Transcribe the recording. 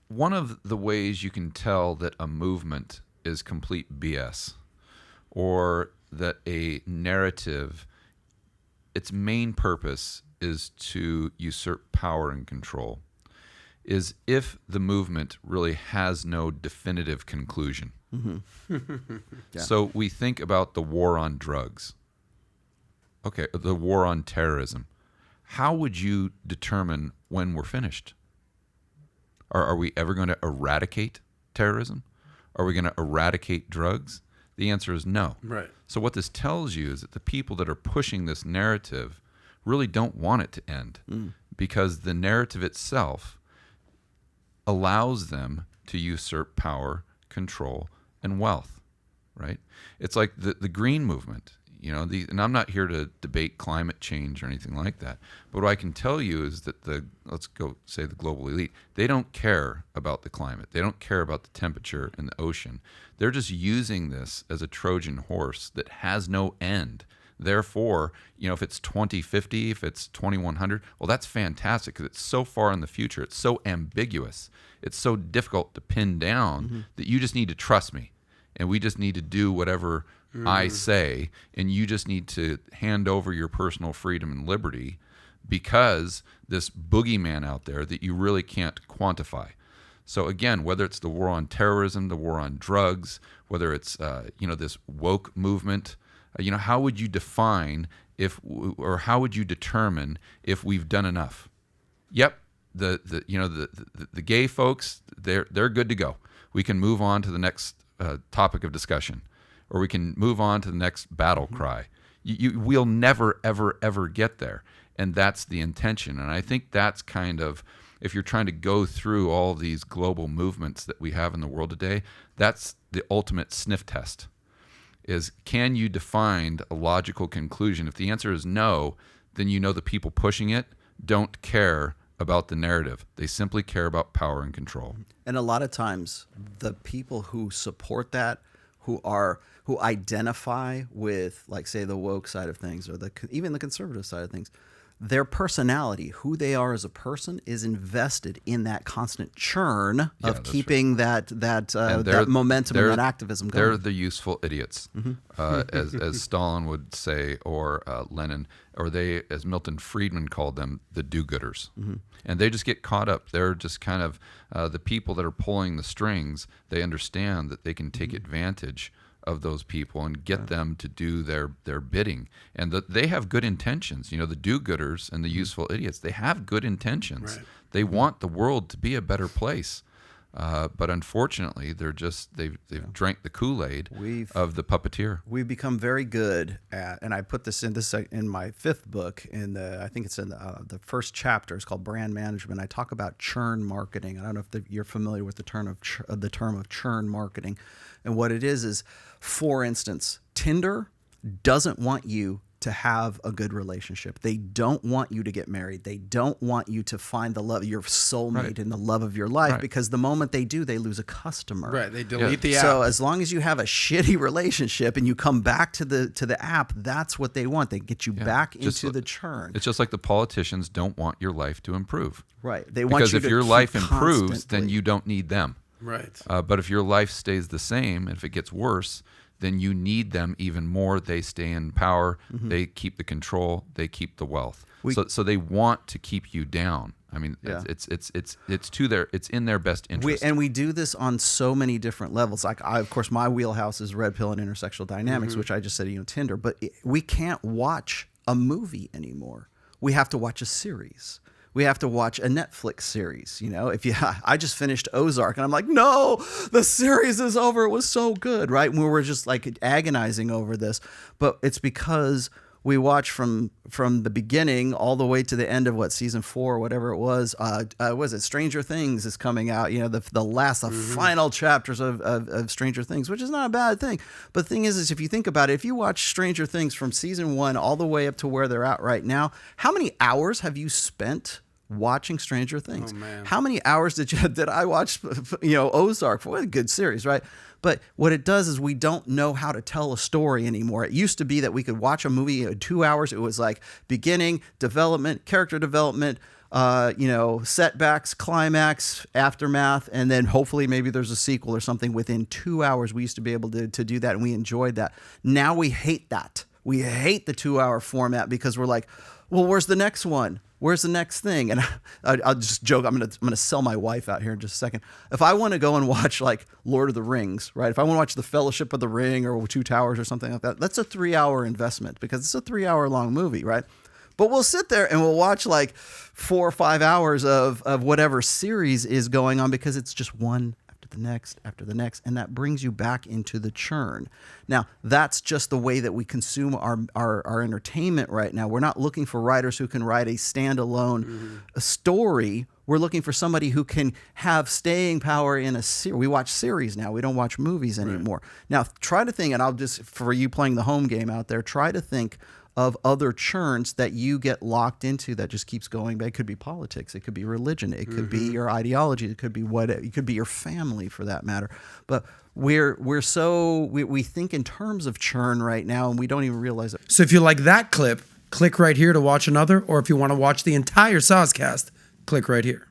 one of the ways you can tell that a movement is complete BS, or that a narrative, its main purpose is to usurp power and control, is if the movement really has no definitive conclusion. Yeah. So we think about the war on drugs. Okay, the war on terrorism. How would you determine when we're finished? Are we ever going to eradicate terrorism? Are we going to eradicate drugs? The answer is no. Right. So what this tells you is that the people that are pushing this narrative really don't want it to end, because the narrative itself allows them to usurp power, control, and wealth, right? It's like the green movement, and I'm not here to debate climate change or anything like that, but what I can tell you is that let's go say the global elite, they don't care about the climate. They don't care about the temperature in the ocean. They're just using this as a Trojan horse that has no end. Therefore, if it's 2050, if it's 2100, well, that's fantastic because it's so far in the future. It's so ambiguous. It's so difficult to pin down that you just need to trust me. And we just need to do whatever I say. And you just need to hand over your personal freedom and liberty, because this boogeyman out there that you really can't quantify. So again, whether it's the war on terrorism, the war on drugs, whether it's this woke movement, how would you define how would you determine if we've done enough? Yep, the gay folks, they're good to go. We can move on to the next topic of discussion, or we can move on to the next battle cry. We'll never, ever, ever get there, and that's the intention. And I think that's kind of, if you're trying to go through all these global movements that we have in the world today, that's the ultimate sniff test. Is, can you define a logical conclusion? If the answer is no, then the people pushing it don't care about the narrative. They simply care about power and control. And a lot of times, the people who support that, who identify with, like, say, the woke side of things, or even the conservative side of things, their personality, who they are as a person, is invested in that constant churn of keeping that momentum and that activism going. They're the useful idiots, as Stalin would say, or Lenin, or they, as Milton Friedman called them, the do-gooders. And they just get caught up. They're just kind of the people that are pulling the strings. They understand that they can take advantage of those people and get them to do their bidding, and they have good intentions. The do-gooders and the useful idiots, they have good intentions. Right. They want the world to be a better place, but unfortunately, they've drank the Kool-Aid of the puppeteer. We've become very good at, and I put this in my fifth book. I think it's in the first chapter. It's called Brand Management. I talk about churn marketing. I don't know if you're familiar with the term of churn marketing, and what it is, for instance, Tinder doesn't want you to have a good relationship. They don't want you to get married. They don't want you to find the love, your soulmate, and the love of your life, because the moment they do, they lose a customer. Right. They delete the app. So as long as you have a shitty relationship and you come back to the app, that's what they want. They get you back into the churn. It's just like the politicians don't want your life to improve. Right. They want because you if to your keep life improves, constantly. then you don't need them. Right. But if your life stays the same, if it gets worse, then you need them even more. They stay in power. They keep the control. They keep the wealth. So they want to keep you down. I mean, it's in their best interest. We do this on so many different levels. Like, of course, my wheelhouse is red pill and intersexual dynamics, which I just said, Tinder. But we can't watch a movie anymore. We have to watch a series. We have to watch a Netflix series. I just finished Ozark, and I'm like, no, the series is over. It was so good, right? And we were just like agonizing over this, but it's because we watched from the beginning all the way to the end of season 4 or whatever it was. Was it Stranger Things is coming out? The final chapters of Stranger Things, which is not a bad thing. But the thing is if you think about it, if you watch Stranger Things from season 1 all the way up to where they're at right now, how many hours have you spent watching Stranger Things? Oh, man. How many hours did I watch Ozark for? What a good series, right? But what it does is we don't know how to tell a story anymore. It used to be that we could watch a movie in 2 hours. It was like beginning, development, character development, setbacks, climax, aftermath, and then hopefully maybe there's a sequel or something within 2 hours. We used to be able to do that, and we enjoyed that. Now we hate that. We hate the 2-hour format because we're like, well, where's the next one? Where's the next thing? And I'll just joke. I'm gonna sell my wife out here in just a second. If I want to go and watch like Lord of the Rings, right? If I want to watch The Fellowship of the Ring or Two Towers or something like that, that's a 3-hour investment because it's a 3-hour long movie, right? But we'll sit there and we'll watch like 4 or 5 hours of whatever series is going on because it's just one after the next, and that brings you back into the churn. Now, that's just the way that we consume our entertainment right now. We're not looking for writers who can write a standalone story. We're looking for somebody who can have staying power in a series. We watch series now. We don't watch movies anymore. Right. Now, try to think, and I'll just, for you playing the home game out there, try to think of other churns that you get locked into that just keeps going. It could be politics, it could be religion, it could be your ideology, it could be it could be your family for that matter. But we think in terms of churn right now, and we don't even realize it. So if you like that clip, click right here to watch another, or if you want to watch the entire Soscast, click right here.